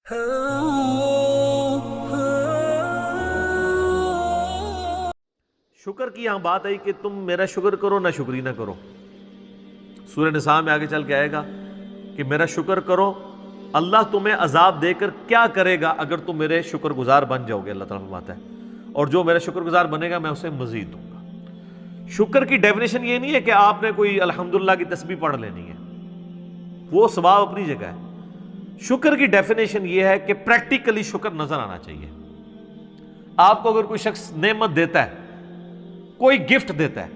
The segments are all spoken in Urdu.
شکر کی یہاں بات آئی کہ تم میرا شکر کرو نہ شکری نہ کرو. سورہ نساء میں آگے چل کے آئے گا کہ میرا شکر کرو. اللہ تمہیں عذاب دے کر کیا کرے گا اگر تم میرے شکر گزار بن جاؤ گے. اللہ تعالیٰ فرماتا ہے اور جو میرا شکر گزار بنے گا میں اسے مزید دوں گا. شکر کی ڈیفینیشن یہ نہیں ہے کہ آپ نے کوئی الحمدللہ کی تسبیح پڑھ لینی ہے, وہ ثواب اپنی جگہ ہے. شکر کی ڈیفینیشن یہ ہے کہ پریکٹیکلی شکر نظر آنا چاہیے. آپ کو اگر کوئی شخص نعمت دیتا ہے, کوئی گفٹ دیتا ہے,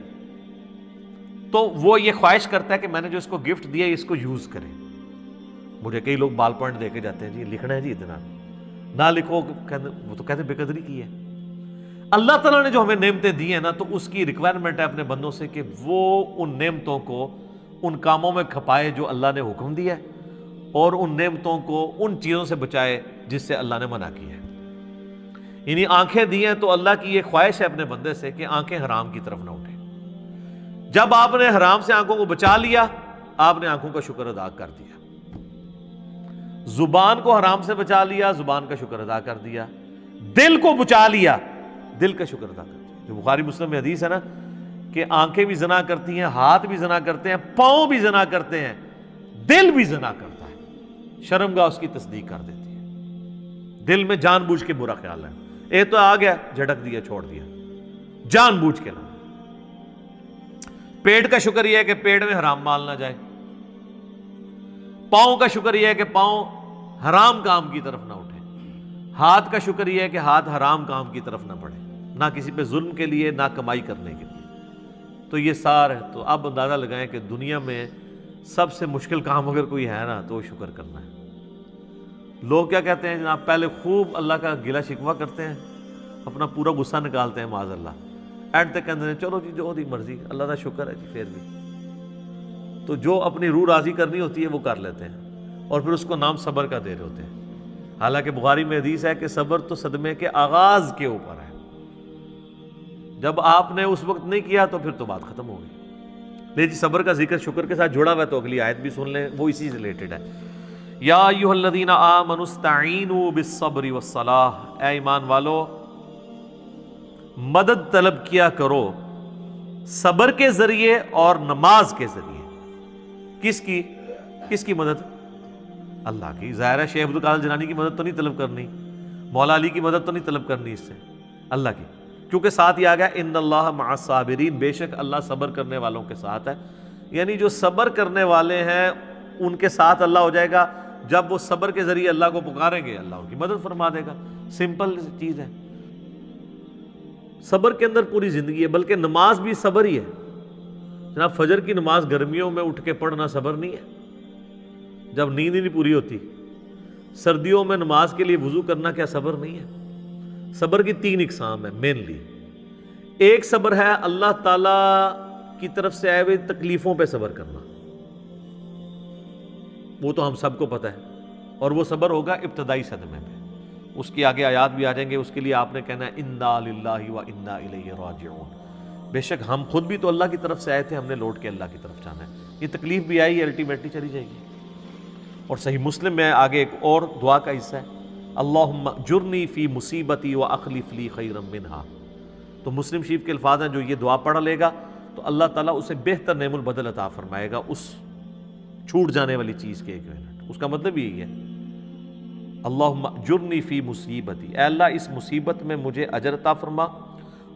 تو وہ یہ خواہش کرتا ہے کہ میں نے جو اس کو گفٹ دیا اس کو یوز کرے. مجھے کئی لوگ بال پوائنٹ دے کے جاتے ہیں, جی لکھنا ہے جی اتنا, نہ لکھو, وہ تو کہتے ہیں بے قدری کی ہے. اللہ تعالیٰ نے جو ہمیں نعمتیں دی ہیں نا, تو اس کی ریکوائرمنٹ ہے اپنے بندوں سے کہ وہ ان نعمتوں کو ان کاموں میں کھپائے جو اللہ نے حکم دیا ہے, اور ان نعمتوں کو ان چیزوں سے بچائے جس سے اللہ نے منع کیا ہے. یعنی آنکھیں دی ہیں تو اللہ کی یہ خواہش ہے اپنے بندے سے کہ آنکھیں حرام کی طرف نہ اٹھیں. جب آپ نے حرام سے آنکھوں کو بچا لیا, آپ نے آنکھوں کا شکر ادا کر دیا. زبان کو حرام سے بچا لیا, زبان کا شکر ادا کر دیا. دل کو بچا لیا, دل کا شکر ادا کر دیا. جو بخاری مسلم میں حدیث ہے نا کہ آنکھیں بھی زنا کرتی ہیں, ہاتھ بھی زنا کرتے ہیں, پاؤں بھی زنا کرتے ہیں, دل بھی زنا کرتا ہے, شرمگاہ اس کی تصدیق کر دیتی ہے. دل میں جان بوجھ کے برا خیال ہے, اے تو آ گیا جھٹک دیا چھوڑ دیا, جان بوجھ کے نہ. پیٹ کا شکر یہ ہے کہ پیٹ میں حرام مال نہ جائے. پاؤں کا شکر یہ ہے کہ پاؤں حرام کام کی طرف نہ اٹھے. ہاتھ کا شکر یہ ہے کہ ہاتھ حرام کام کی طرف نہ بڑھے, نہ کسی پہ ظلم کے لیے نہ کمائی کرنے کے لیے. تو یہ سار ہے. تو اب اندازہ لگائیں کہ دنیا میں سب سے مشکل کام اگر کوئی ہے نا تو وہ شکر کرنا ہے. لوگ کیا کہتے ہیں جناب, پہلے خوب اللہ کا گلہ شکوہ کرتے ہیں, اپنا پورا غصہ نکالتے ہیں معاذ اللہ, اینڈ تک کہتے ہیں چلو جی جو دی مرضی, اللہ کا شکر ہے جی. پھر بھی تو جو اپنی روح راضی کرنی ہوتی ہے وہ کر لیتے ہیں, اور پھر اس کو نام صبر کا دے رہے ہوتے ہیں. حالانکہ بخاری میں حدیث ہے کہ صبر تو صدمے کے آغاز کے اوپر ہے. جب آپ نے اس وقت نہیں کیا تو پھر تو بات ختم ہو گئی. لے جی, صبر کا ذکر شکر کے ساتھ جڑا ہوا ہے, تو اگلی آیت بھی سن لیں, وہ اسی سے ریلیٹڈ ہے. یا ایھا الذین آمنوا استعینوا بالصبر والصلاۃ, اے ایمان والو مدد طلب کیا کرو صبر کے ذریعے اور نماز کے ذریعے. کس کی مدد؟ اللہ کی. ظاہر ہے شیخ عبد القادر جیلانی کی مدد تو نہیں طلب کرنی, مولا علی کی مدد تو نہیں طلب کرنی, اس سے اللہ کی. کیونکہ ساتھ یہ آ گیا ان اللہ مع الصابرین, بے شک اللہ صبر کرنے والوں کے ساتھ ہے. یعنی جو صبر کرنے والے ہیں ان کے ساتھ اللہ ہو جائے گا. جب وہ صبر کے ذریعے اللہ کو پکاریں گے, اللہ ان کی مدد فرما دے گا. سمپل چیز ہے. صبر کے اندر پوری زندگی ہے. بلکہ نماز بھی صبر ہی ہے جناب. فجر کی نماز گرمیوں میں اٹھ کے پڑھنا صبر نہیں ہے, جب نیند ہی نہیں پوری ہوتی. سردیوں میں نماز کے لیے وضو کرنا کیا صبر نہیں ہے؟ صبر کی 3 اقسام ہے مینلی. ایک صبر ہے اللہ تعالیٰ کی طرف سے آئے ہوئے تکلیفوں پہ صبر کرنا, وہ تو ہم سب کو پتہ ہے, اور وہ صبر ہوگا ابتدائی صدمے میں. اس کی آگے آیات بھی آ جائیں گے. اس کے لیے آپ نے کہنا ہے انا للہ و انا الیہ راجعون. بے شک ہم خود بھی تو اللہ کی طرف سے آئے تھے, ہم نے لوٹ کے اللہ کی طرف جانا ہے. یہ تکلیف بھی آئی, الٹیمیٹلی چلی جائے گی. اور صحیح مسلم میں آگے ایک اور دعا کا حصہ ہے, اللہم اجرنی فی مصیبتی و اخلف لی خیرا منہا. تو مسلم شریف کے الفاظ ہیں, جو یہ دعا پڑھ لے گا تو اللہ تعالیٰ اسے بہتر نعم البدل عطا فرمائے گا اس چھوٹ جانے والی چیز کے ایکویولنٹ. اس کا مطلب یہی ہے اللہم اجرنی فی مصیبتی, اے اللہ اس مصیبت میں مجھے اجر عطا فرما,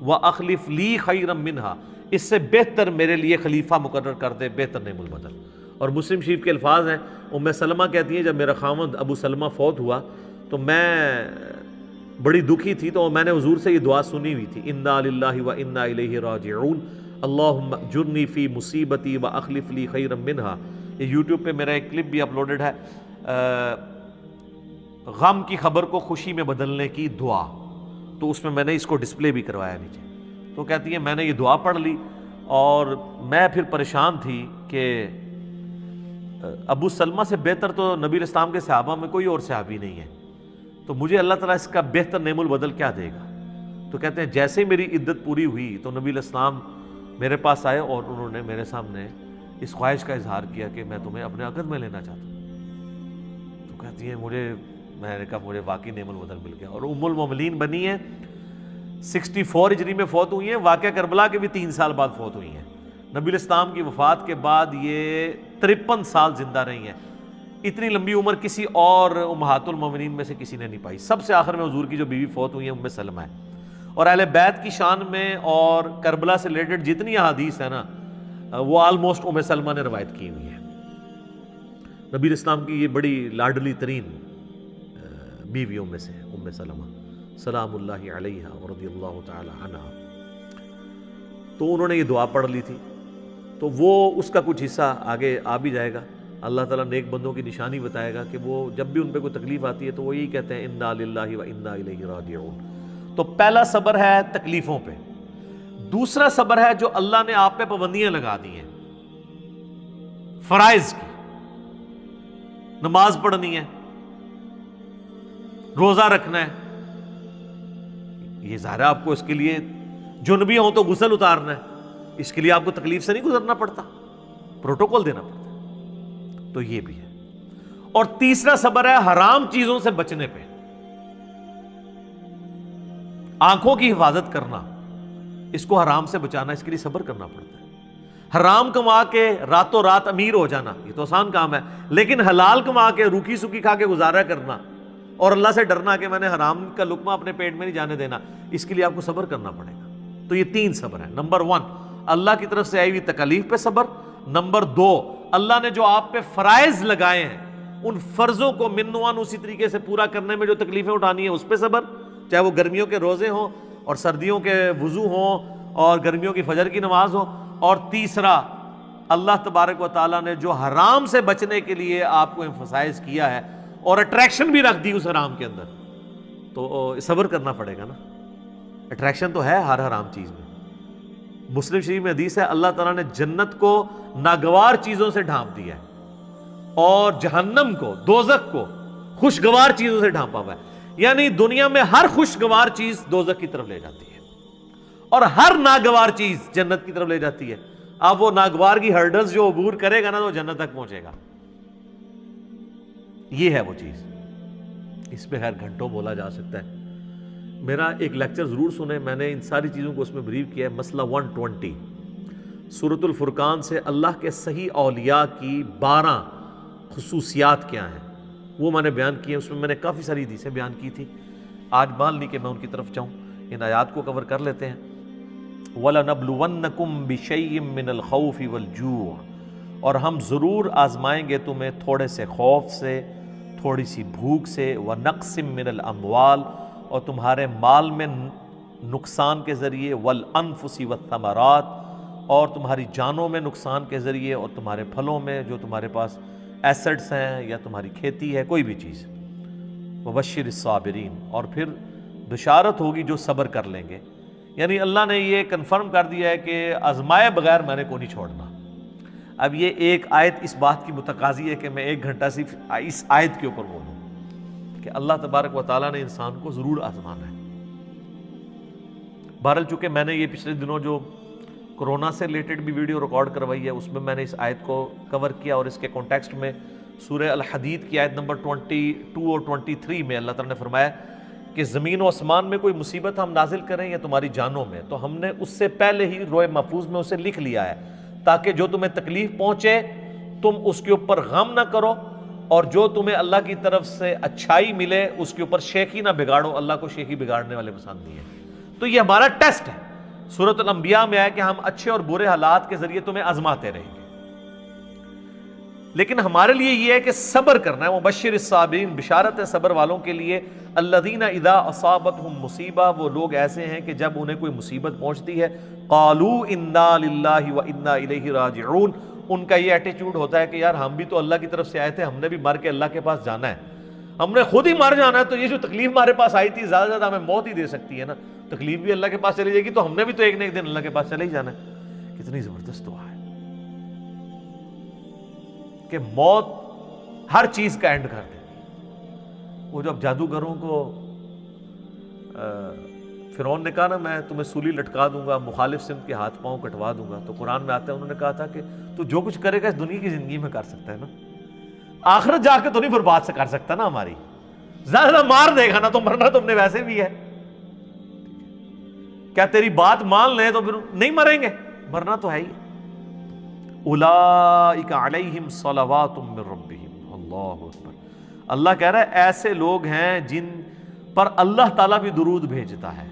واخلف لی خیرا منہا, اس سے بہتر میرے لیے خلیفہ مقرر کر دے, بہتر نعم البدل. اور مسلم شریف کے الفاظ ہیں, ام سلمہ کہتی ہیں جب میرا خاوند ابو سلمہ فوت ہوا تو میں بڑی دکھی تھی, تو میں نے حضور سے یہ دعا سنی ہوئی تھی, انا للہ و انا الیہ راجعون, اللہم اجرنی فی مصیبتی و اخلف لی خیرا منہا. یہ یوٹیوب پہ میرا ایک کلپ بھی اپلوڈڈ ہے, غم کی خبر کو خوشی میں بدلنے کی دعا. تو اس میں نے اس کو ڈسپلے بھی کروایا نیچے. تو کہتی ہیں میں نے یہ دعا پڑھ لی اور میں پھر پریشان تھی کہ ابو سلمہ سے بہتر تو نبی الاسلام کے صحابہ میں کوئی اور صحابی نہیں ہے, تو مجھے اللہ تعالیٰ اس کا بہتر نعم البدل کیا دے گا. تو کہتے ہیں جیسے ہی میری عدت پوری ہوئی تو نبی الاسلام میرے پاس آئے اور انہوں نے میرے سامنے اس خواہش کا اظہار کیا کہ میں تمہیں اپنے عقد میں لینا چاہتا ہوں. تو کہتی ہیں مجھے میں نے کہا مجھے واقعی نعم الوطن مل گیا. اور ام المومنین بنی ہیں 64 ہجری میں فوت ہوئی ہیں. واقعہ کربلا کے بھی 3 سال بعد فوت ہوئی ہیں. نبی الاسلام کی وفات کے بعد یہ 53 سال زندہ رہی ہیں. اتنی لمبی عمر کسی اور امہات المومنین میں سے کسی نے نہیں پائی. سب سے آخر میں حضور کی جو بیوی فوت ہوئی ہیں ام سلمہ ہے. اور اہل بیت کی شان میں اور کربلا سے ریلیٹڈ جتنی احادیث ہیں نا وہ آلموسٹ ام سلمہ نے روایت کی ہوئی ہے. نبی الاسلام کی یہ بڑی لاڈلی ترین بیویوں میں سے ام سلمہ سلام اللہ علیہا ورضی اللہ تعالی عنہا. تو انہوں نے یہ دعا پڑھ لی تھی. تو وہ اس کا کچھ حصہ آگے آ بھی جائے گا. اللہ تعالیٰ نیک بندوں کی نشانی بتائے گا کہ وہ جب بھی ان پہ کوئی تکلیف آتی ہے تو وہ یہی کہتے ہیں انا للہ و انا الیہ راجعون. تو پہلا صبر ہے تکلیفوں پہ. دوسرا صبر ہے جو اللہ نے آپ پہ پابندیاں لگا دی ہیں فرائض کی. نماز پڑھنی ہے, روزہ رکھنا ہے. یہ ظاہر ہے آپ کو اس کے لیے جنبی ہوں تو غسل اتارنا ہے, اس کے لیے آپ کو تکلیف سے نہیں گزرنا پڑتا, پروٹوکول دینا پڑتا. تو یہ بھی ہے. اور تیسرا صبر ہے حرام چیزوں سے بچنے پہ. آنکھوں کی حفاظت کرنا, اس کو حرام سے بچانا, اس کے لیے صبر کرنا پڑتا ہے. حرام کما کے راتوں رات امیر ہو جانا یہ تو آسان کام ہے, لیکن حلال کما کے روکھی سوکھی کھا کے گزارا کرنا اور اللہ سے ڈرنا کہ میں نے حرام کا لقمہ اپنے پیٹ میں نہیں جانے دینا, اس کے لیے آپ کو صبر کرنا پڑے گا. تو یہ 3 صبر ہیں. نمبر 1 اللہ کی طرف سے آئی ہوئی تکالیف پہ صبر. نمبر 2 اللہ نے جو آپ پہ فرائض لگائے ہیں ان فرضوں کو منوان اسی طریقے سے پورا کرنے میں جو تکلیفیں اٹھانی ہیں اس پہ صبر, چاہے وہ گرمیوں کے روزے ہوں اور سردیوں کے وضو ہوں اور گرمیوں کی فجر کی نماز ہو. اور تیسرا اللہ تبارک و تعالیٰ نے جو حرام سے بچنے کے لیے آپ کو ایمفسائز کیا ہے اور اٹریکشن بھی رکھ دی اس حرام کے اندر, تو صبر کرنا پڑے گا نا. اٹریکشن تو ہے ہر حرام چیز میں. مسلم شریف میں حدیث ہے اللہ تعالیٰ نے جنت کو ناگوار چیزوں سے ڈھانپ دیا ہے اور جہنم کو, دوزخ کو خوشگوار چیزوں سے ڈھانپا ہوا ہے. یعنی دنیا میں ہر خوشگوار چیز دوزخ کی طرف لے جاتی ہے اور ہر ناگوار چیز جنت کی طرف لے جاتی ہے. اب وہ ناگوار کی ہرڈلز جو عبور کرے گا نا تو جنت تک پہنچے گا. یہ ہے وہ چیز. اس پہ خیر گھنٹوں بولا جا سکتا ہے. میرا ایک لیکچر ضرور سنیں, میں نے ان ساری چیزوں کو اس میں بریف کیا ہے. مسئلہ 120 سورۃ الفرقان سے اللہ کے صحیح اولیاء کی 12 خصوصیات کیا ہیں وہ میں نے بیان کیے. اس میں میں نے کافی ساری حدیثیں بیان کی تھی. آج مان لی کہ میں ان کی طرف جاؤں, ان آیات کو کور کر لیتے ہیں. وَلَنَبْلُوَنَّكُمْ بِشَيْءٍ مِّنَ الْخَوْفِ وَالْجُوعِ, اور ہم ضرور آزمائیں گے تمہیں تھوڑے سے خوف سے, تھوڑی سی بھوک سے, وَنَقْصٍ مِّنَ الْأَمْوَالِ, اور تمہارے مال میں نقصان کے ذریعے, وَالْأَنفُسِ وَالثَّمَرَاتِ, اور تمہاری جانوں میں نقصان کے ذریعے, اور تمہارے پھلوں میں جو تمہارے پاس ایسٹس ہیں یا تمہاری کھیتی ہے کوئی بھی چیز. وَبَشِّرِ الصَّابِرِينَ, اور پھر بشارت ہوگی جو صبر کر لیں گے. یعنی اللہ نے یہ کنفرم کر دیا ہے کہ آزمائے بغیر میں نے کو نہیں چھوڑنا. اب یہ ایک آیت اس بات کی متقاضی ہے کہ میں 1 گھنٹہ صرف اس آیت کے اوپر بولوں کہ اللہ تبارک و تعالیٰ نے انسان کو ضرور آزمانا ہے. بہرحال چونکہ میں نے یہ پچھلے دنوں جو کرونا سے ریلیٹڈ بھی ویڈیو ریکارڈ کروائی ہے اس میں میں نے اس آیت کو کور کیا, اور اس کے کانٹیکسٹ میں سورہ الحدید کی آیت نمبر 22 اور 23 میں اللہ تعالیٰ نے فرمایا کہ زمین و آسمان میں کوئی مصیبت ہم نازل کریں یا تمہاری جانوں میں, تو ہم نے اس سے پہلے ہی روئے محفوظ میں اسے لکھ لیا ہے تاکہ جو تمہیں تکلیف پہنچے تم اس کے اوپر غم نہ کرو, اور جو تمہیں اللہ کی طرف سے اچھائی ملے اس کے اوپر شیخی نہ بگاڑو. اللہ کو شیخی بگاڑنے والے پسند نہیں ہے. تو یہ ہمارا ٹیسٹ ہے. سورۃ الانبیاء میں ہے کہ ہم اچھے اور برے حالات کے ذریعے تمہیں آزماتے رہیں گے, لیکن ہمارے لیے یہ ہے کہ صبر کرنا ہے. مبشر الصابرین, بشارت ہے صبر والوں کے لیے. الذین اذا اصابتہم مصیبہ, وہ لوگ ایسے ہیں کہ جب انہیں کوئی مصیبت پہنچتی ہے, قالوا انا للہ وانا الیہ راجعون, ان کا یہ ایٹیچیوڈ ہوتا ہے کہ یار ہم بھی تو اللہ کی طرف سے آئے تھے, ہم نے بھی مر کے اللہ کے پاس جانا ہے, ہم نے خود ہی مر جانا ہے, تو یہ جو تکلیف ہمارے پاس آئی تھی زیادہ سے زیادہ ہمیں موت ہی دے سکتی ہے نا, تکلیف بھی اللہ کے پاس چلی جائے گی تو ہم نے بھی تو ایک نہ ایک دن اللہ کے پاس چلے ہی جانا ہے. کتنی زبردست دعا ہے کہ موت ہر چیز کا اینڈ کر دے. وہ جب جادوگروں کو فرعون نے کہا نا میں تمہیں سولی لٹکا دوں گا, مخالف سمت کے ہاتھ پاؤں کٹوا دوں گا, تو قرآن میں آتا ہے انہوں نے کہا تھا کہ تو جو کچھ کرے گا اس دنیا کی زندگی میں کر سکتا ہے نا, آخرت جا کے تو نہیں برباد سے کر سکتا نا ہماری. زیادہ مار دے گا نا تو مرنا تم نے ویسے بھی ہے. کیا تیری بات مان لیں تو پھر نہیں مریں گے؟ مرنا تو ہے ہی. اولئک علیہم صلوات من ربہم. اللہ اکبر. اللہ کہہ رہا ہے ایسے لوگ ہیں جن پر اللہ تعالیٰ بھی درود بھیجتا ہے.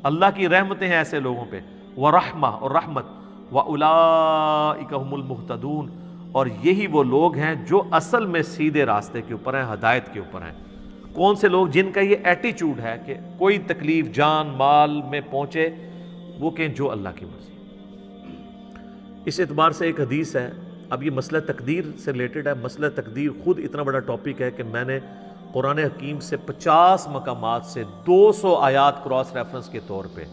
اللہ کی رحمتیں ہیں ایسے لوگوں پہ. ورحمہ اور رحمت. واولئک هم المہتدون. اور یہی وہ لوگ ہیں جو اصل میں سیدھے راستے کے اوپر ہیں, ہدایت کے اوپر ہیں. کون سے لوگ؟ جن کا یہ ایٹیچیوڈ ہے کہ کوئی تکلیف جان مال میں پہنچے وہ کہیں جو اللہ کی مرضی. اس اعتبار سے ایک حدیث ہے, اب یہ مسئلہ تقدیر سے ریلیٹڈ ہے. مسئلہ تقدیر خود اتنا بڑا ٹاپک ہے کہ میں نے قرآن حکیم سے 50 مقامات سے 200 آیات کراس ریفرنس کے طور پہ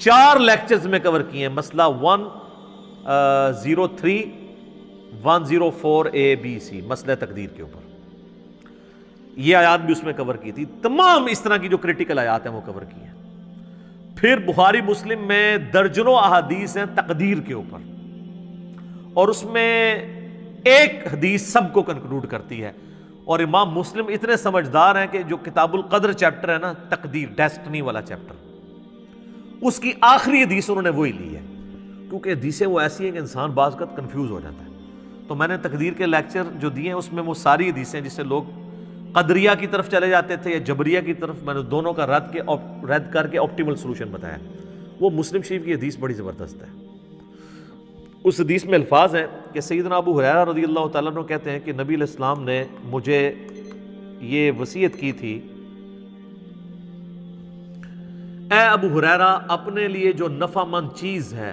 4 لیکچرز میں کور کیے ہیں. مسئلہ 103 104 ABC مسئلہ تقدیر کے اوپر. یہ آیات بھی اس میں کور کی تھی. تمام اس طرح کی جو کریٹیکل آیات ہیں وہ کور کی ہیں. پھر بخاری مسلم میں درجنوں احادیث ہیں تقدیر کے اوپر, اور اس میں ایک حدیث سب کو کنکلوڈ کرتی ہے. اور امام مسلم اتنے سمجھدار ہیں کہ جو کتاب القدر چیپٹر ہے نا, تقدیر ڈیسٹنی والا چیپٹر, اس کی آخری حدیث انہوں نے وہی لی ہے, کیونکہ حدیثیں وہ ایسی ہیں کہ انسان بعض وقت کنفیوز ہو جاتا ہے. تو میں نے تقدیر کے لیکچر جو دیے ہیں اس میں وہ ساری حدیثیں جس سے لوگ قدریہ کی طرف چلے جاتے تھے یا جبریہ کی طرف, میں نے دونوں کا رد کر کے آپٹیمل سولوشن بتایا. وہ مسلم شریف کی حدیث بڑی زبردست ہے. اس حدیث میں الفاظ ہیں کہ سیدنا ابو ہریرہ رضی اللہ تعالیٰ عنہ کہتے ہیں کہ نبی علیہ السلام نے مجھے یہ وصیت کی تھی, اے ابو ہریرہ اپنے لیے جو نفع مند چیز ہے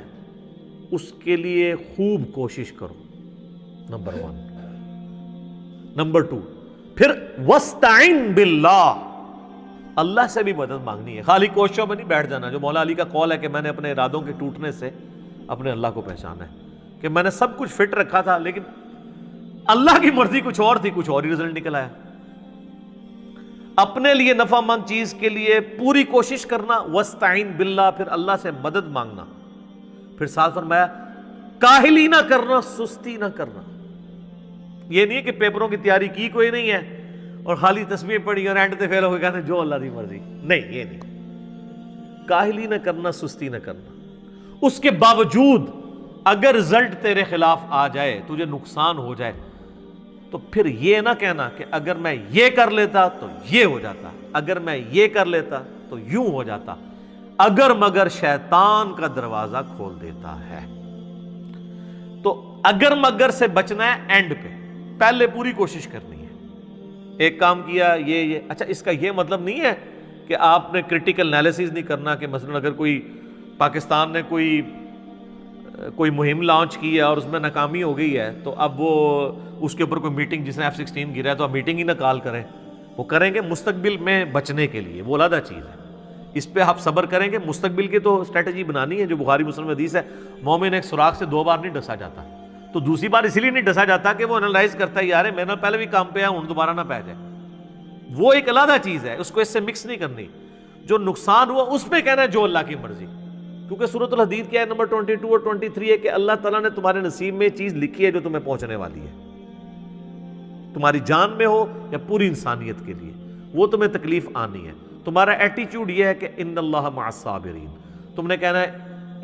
اس کے لیے خوب کوشش کرو. نمبر 1. نمبر 2 پھر وَاسْتَعِن بِاللَّهِ, اللہ سے بھی مدد مانگنی ہے. خالی کوششوں میں نہیں بیٹھ جانا. جو مولا علی کا قول ہے کہ میں نے اپنے ارادوں کے ٹوٹنے سے اپنے اللہ کو پہچانا ہے, کہ میں نے سب کچھ فٹ رکھا تھا لیکن اللہ کی مرضی کچھ اور تھی, کچھ اور ہی رزلٹ نکل آیا. اپنے لیے نفع مند چیز کے لیے پوری کوشش کرنا, وَاسْتَعِن بِاللَّهِ, پھر اللہ سے مدد مانگنا. پھر ساتھ فرمایا کاہلی نہ کرنا, سستی نہ کرنا. یہ نہیں ہے کہ پیپروں کی تیاری کی کوئی نہیں ہے اور خالی تسبیح پڑھی اور اینڈ تے فیل ہو کے کہتے ہیں جو اللہ دی مرضی. نہیں, یہ نہیں. کاہلی نہ کرنا, سستی نہ کرنا. اس کے باوجود اگر رزلٹ تیرے خلاف آ جائے, تجھے نقصان ہو جائے, تو پھر یہ نہ کہنا کہ اگر میں یہ کر لیتا تو یہ ہو جاتا, اگر میں یہ کر لیتا تو یوں ہو جاتا. اگر مگر شیطان کا دروازہ کھول دیتا ہے. تو اگر مگر سے بچنا ہے اینڈ پہ, پہلے پوری کوشش کرنی ہے. ایک کام کیا یہ اچھا, اس کا یہ مطلب نہیں ہے کہ آپ نے کرٹیکل انالیسز نہیں کرنا کہ مثلا اگر کوئی پاکستان نے کوئی مہم لانچ کی ہے اور اس میں ناکامی ہو گئی ہے تو اب وہ اس کے اوپر کوئی میٹنگ, جس نے F-16 گرا ہے تو آپ میٹنگ ہی نہ کال کریں. وہ کریں گے مستقبل میں بچنے کے لیے, وہ علیحدہ چیز ہے. اس پہ آپ صبر کریں گے. مستقبل کی تو اسٹریٹجی بنانی ہے. جو بخاری مسلم حدیث ہے, مومن ایک سوراخ سے 2 بار نہیں ڈسا جاتا. تو دوسری بار اسی لیے نہیں ڈسا جاتا کہ وہ انالائز کرتا ہے یار میرے پہلے بھی کام پہ ہے, ہوں دوبارہ نہ پہ جائے. وہ ایک علیحدہ چیز ہے, اس کو اس سے مکس نہیں کرنی. جو نقصان ہوا اس پہ کہنا ہے جو اللہ کی مرضی, کیونکہ سورۃ الحدید کیا ہے نمبر 22 اور 23 ہے کہ اللہ تعالیٰ نے تمہارے نصیب میں چیز لکھی ہے جو تمہیں پہنچنے والی ہے, تمہاری جان میں ہو یا پوری انسانیت کے لیے, وہ تمہیں تکلیف آنی ہے. تمہارا ایٹیچیوڈ یہ ہے کہ ان اللہ مع الصابرین, تم نے کہنا ہے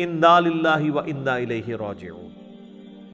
انا للہ و انا الیہ راجعون.